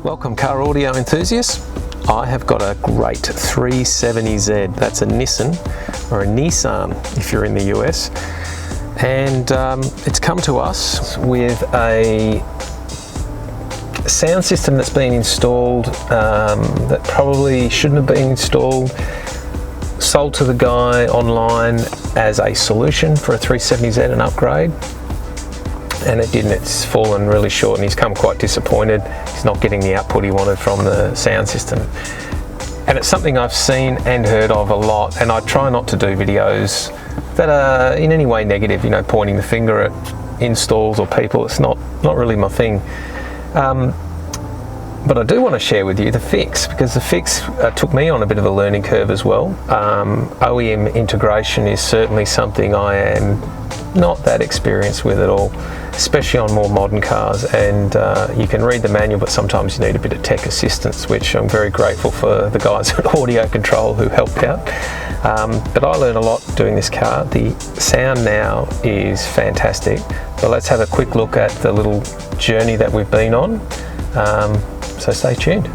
Welcome car audio enthusiasts. I have got a great 370Z. That's a Nissan, or a Nissan if you're in the US. And it's come to us with a sound system that's been installed that probably shouldn't have been installed. Sold to the guy online as a solution for a 370Z, an upgrade. And it didn't. It's fallen really short and he's come quite disappointed. He's not getting the output he wanted from the sound system. And it's something I've seen and heard of a lot, and I try not to do videos that are in any way negative, you know, pointing the finger at installs or people. It's not really my thing. But I do want to share with you the fix, because the fix took me on a bit of a learning curve as well. OEM integration is certainly something I am not that experienced with at all, especially on more modern cars. And you can read the manual, but sometimes you need a bit of tech assistance, which I'm very grateful for the guys at AudioControl who helped out. But I learned a lot doing this car. The sound now is fantastic. So let's have a quick look at the little journey that we've been on. So stay tuned.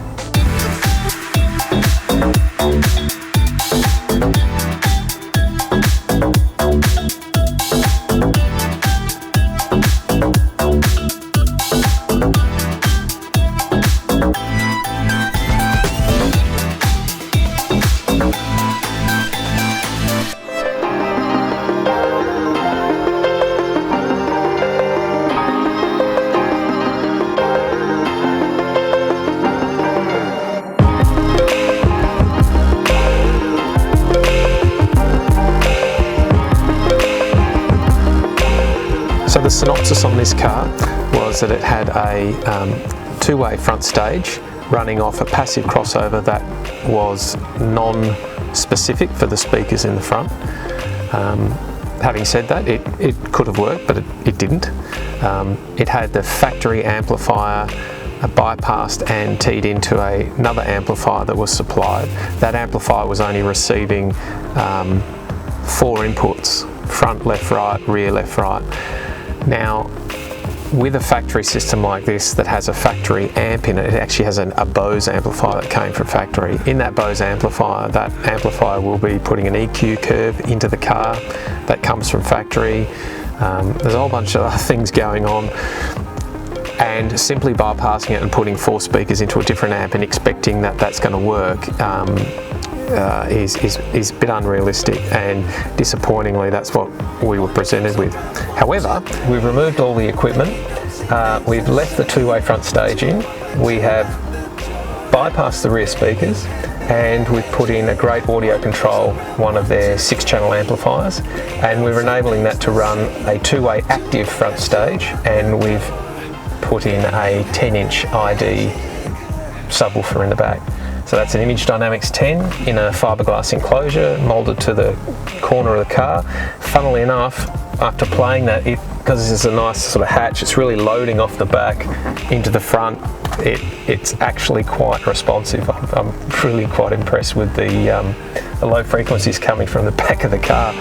So the synopsis on this car was that it had a two-way front stage running off a passive crossover that was non-specific for the speakers in the front. Having said that, it could have worked, but it didn't. It had the factory amplifier bypassed and teed into another amplifier that was supplied. That amplifier was only receiving 4 inputs: front, left, right, rear, left, right. Now, with a factory system like this that has a factory amp in it, it actually has a Bose amplifier that came from factory. In that Bose amplifier, that amplifier will be putting an EQ curve into the car that comes from factory. There's a whole bunch of other things going on, and simply bypassing it and putting 4 speakers into a different amp and expecting that that's going to work is a bit unrealistic, and disappointingly that's what we were presented with. However, we've removed all the equipment, we've left the two-way front stage in, we have bypassed the rear speakers, and we've put in a great AudioControl, one of their 6-channel amplifiers, and we're enabling that to run a two-way active front stage, and we've put in a 10-inch ID subwoofer in the back. So that's an Image Dynamics 10 in a fiberglass enclosure molded to the corner of the car. Funnily enough, after playing that, because this is a nice sort of hatch, it's really loading off the back into the front. It's actually quite responsive. I'm really quite impressed with the low frequencies coming from the back of the car.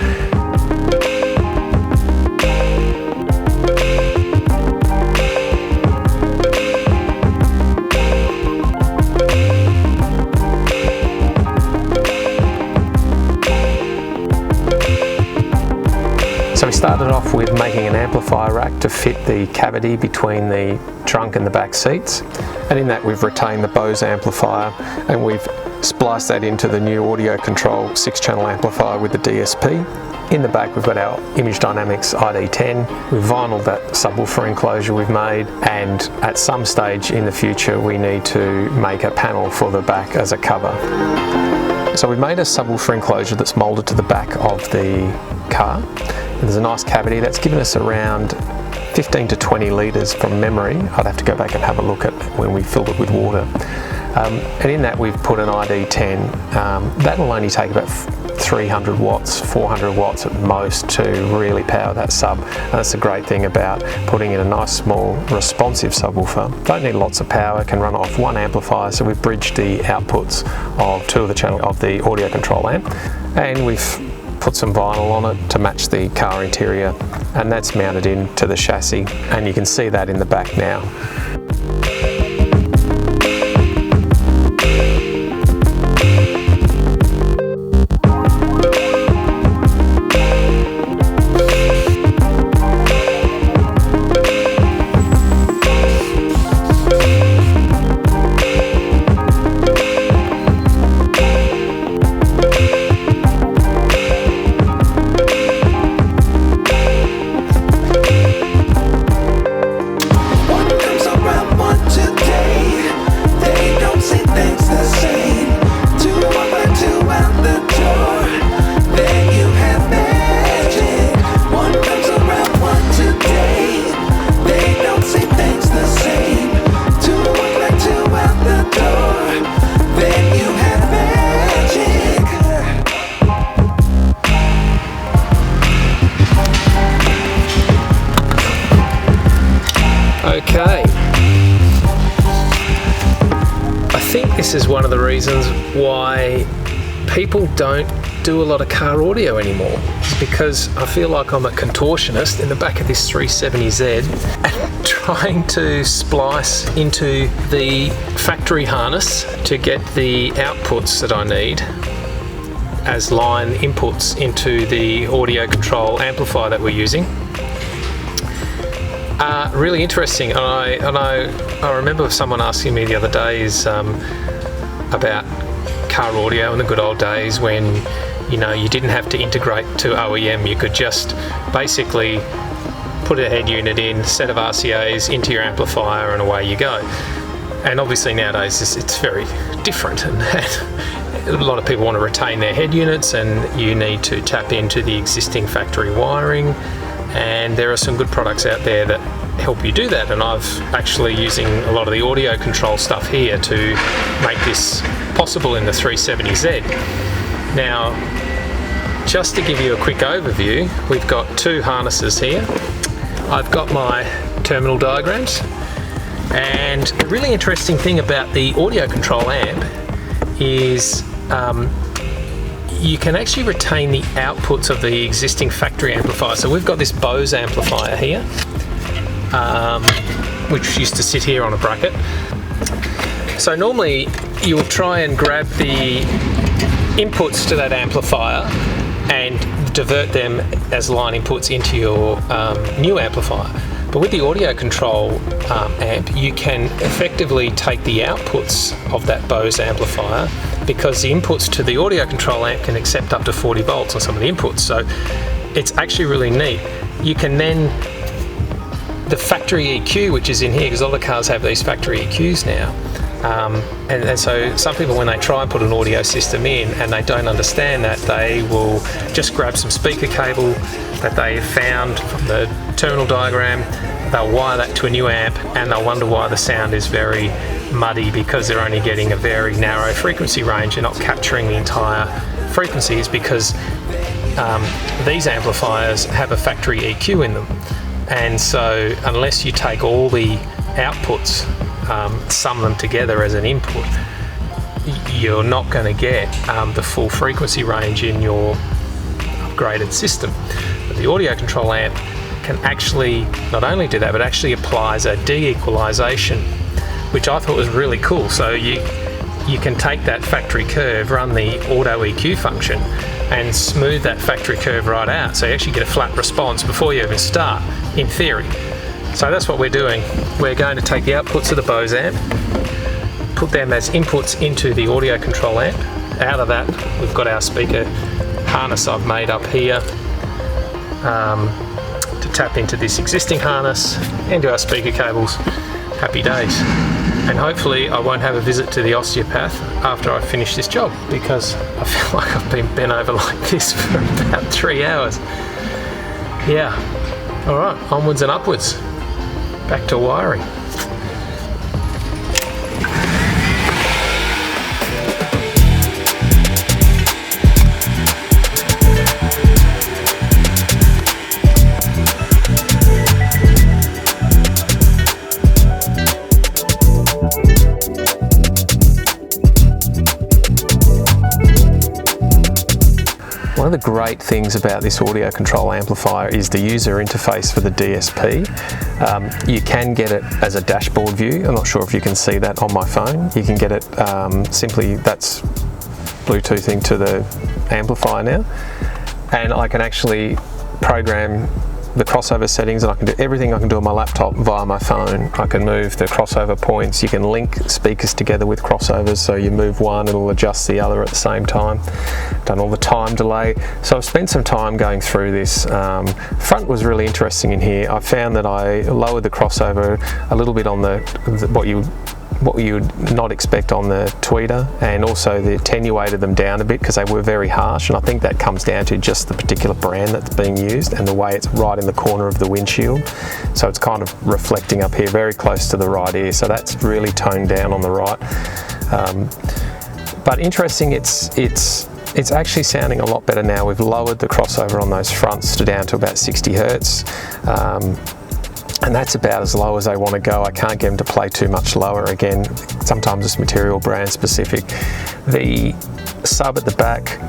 So we started off with making an amplifier rack to fit the cavity between the trunk and the back seats, and in that we've retained the Bose amplifier and we've spliced that into the new AudioControl 6-channel amplifier with the DSP. In the back we've got our Image Dynamics ID10, we've vinyled that subwoofer enclosure we've made, and at some stage in the future we need to make a panel for the back as a cover. So we've made a subwoofer enclosure that's moulded to the back of the car. And there's a nice cavity that's given us around 15 to 20 litres from memory. I'd have to go back and have a look at when we filled it with water. And in that we've put an ID10. That'll only take about 300 watts, 400 watts at most to really power that sub. And that's the great thing about putting in a nice small responsive subwoofer. Don't need lots of power, can run off 1 amplifier, so we've bridged the outputs of 2 of the channels of the AudioControl amp. And we've put some vinyl on it to match the car interior, and that's mounted into the chassis, and you can see that in the back now. think this is one of the reasons why people don't do a lot of car audio anymore. It's because I feel like I'm a contortionist in the back of this 370Z and trying to splice into the factory harness to get the outputs that I need as line inputs into the audio control amplifier that we're using. Really interesting. And I remember someone asking me the other day about car audio in the good old days when, you know, you didn't have to integrate to OEM. You could just basically put a head unit in, set of RCAs into your amplifier, and away you go. And obviously nowadays it's very different, and a lot of people want to retain their head units, and you need to tap into the existing factory wiring. And there are some good products out there that help you do that, and I've actually using a lot of the audio control stuff here to make this possible in the 370Z. Now, just to give you a quick overview, we've got two harnesses here. I've got my terminal diagrams, and the really interesting thing about the audio control amp is you can actually retain the outputs of the existing factory amplifier. So we've got this Bose amplifier here, which used to sit here on a bracket. So normally you'll try and grab the inputs to that amplifier and divert them as line inputs into your new amplifier. But with the audio control amp, you can effectively take the outputs of that Bose amplifier, because the inputs to the audio control amp can accept up to 40 volts on some of the inputs. So it's actually really neat. You can then, the factory EQ, which is in here, because all the cars have these factory EQs now, and so some people, when they try and put an audio system in and they don't understand that, they will just grab some speaker cable that they found from the terminal diagram, they'll wire that to a new amp, and they'll wonder why the sound is very muddy, because they're only getting a very narrow frequency range. They're not capturing the entire frequencies, because these amplifiers have a factory EQ in them. And so unless you take all the outputs, sum them together as an input, you're not going to get the full frequency range in your upgraded system. But the audio control amp can actually not only do that, but actually applies a de-equalization, which I thought was really cool. So you can take that factory curve, run the auto EQ function, and smooth that factory curve right out. So you actually get a flat response before you even start, in theory. So that's what we're doing. We're going to take the outputs of the Bose amp, put them as inputs into the audio control amp. Out of that, we've got our speaker harness I've made up here to tap into this existing harness, into our speaker cables. Happy days. And hopefully I won't have a visit to the osteopath after I finish this job, because I feel like I've been bent over like this for about 3 hours. Yeah. All right, onwards and upwards. Back to wiring. One of the great things about this audio control amplifier is the user interface for the DSP. You can get it as a dashboard view. I'm not sure if you can see that on my phone. You can get it simply, that's Bluetoothing to the amplifier now. And I can actually program the crossover settings, and I can do everything I can do on my laptop via my phone. I can move the crossover points. You can link speakers together with crossovers, so you move one, it'll adjust the other at the same time. Done all the time delay. So I've spent some time going through this. Front was really interesting in here. I found that I lowered the crossover a little bit on what you would not expect on the tweeter, and also they attenuated them down a bit because they were very harsh, and I think that comes down to just the particular brand that's being used and the way it's right in the corner of the windshield, so it's kind of reflecting up here very close to the right ear, so that's really toned down on the right. But interesting, it's actually sounding a lot better now. We've lowered the crossover on those fronts to down to about 60 Hertz. and that's about as low as they want to go. I can't get them to play too much lower. Again, sometimes it's material brand specific. The sub at the back,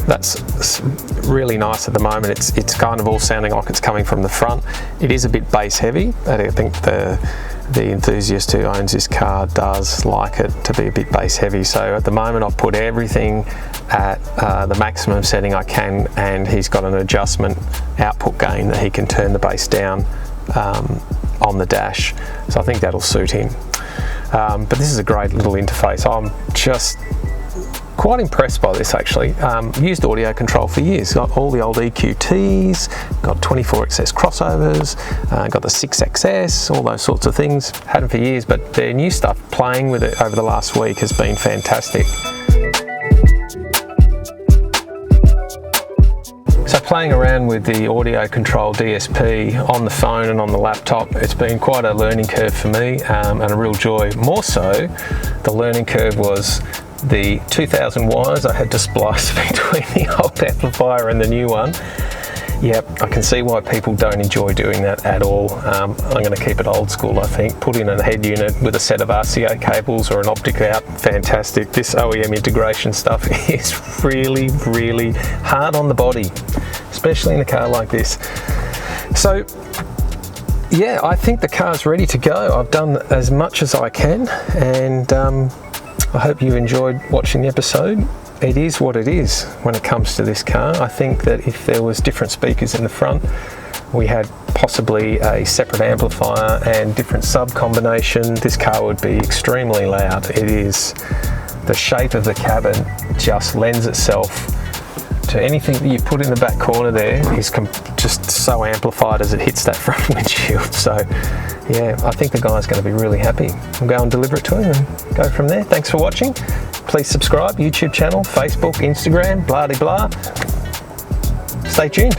that's really nice at the moment. It's kind of all sounding like it's coming from the front. It is a bit bass heavy, and I think the enthusiast who owns this car does like it to be a bit bass heavy. So at the moment I've put everything at the maximum setting I can, and he's got an adjustment output gain that he can turn the bass down on the dash, so I think that'll suit him. But this is a great little interface. I'm just quite impressed by this actually. Used AudioControl for years, got all the old EQTs, got 24XS crossovers, got the 6XS, all those sorts of things. Had them for years, but their new stuff, playing with it over the last week, has been fantastic. So playing around with the AudioControl DSP on the phone and on the laptop, it's been quite a learning curve for me, and a real joy. More so, the learning curve was the 2000 wires I had to splice between the old amplifier and the new one. Yep, I can see why people don't enjoy doing that at all. I'm going to keep it old school, I think. Put in a head unit with a set of RCA cables or an optic out, fantastic. This OEM integration stuff is really, really hard on the body, especially in a car like this. So yeah, I think the car's ready to go. I've done as much as I can, and I hope you enjoyed watching the episode. It is what it is when it comes to this car. I think that if there was different speakers in the front, we had possibly a separate amplifier and different sub combination, this car would be extremely loud. It is, the shape of the cabin just lends itself to anything that you put in the back corner there. Is just so amplified as it hits that front windshield. So yeah, I think the guy's going to be really happy. We'll go and deliver it to him and go from there. Thanks for watching. Please subscribe, YouTube channel, Facebook, Instagram, blah de blah. Stay tuned.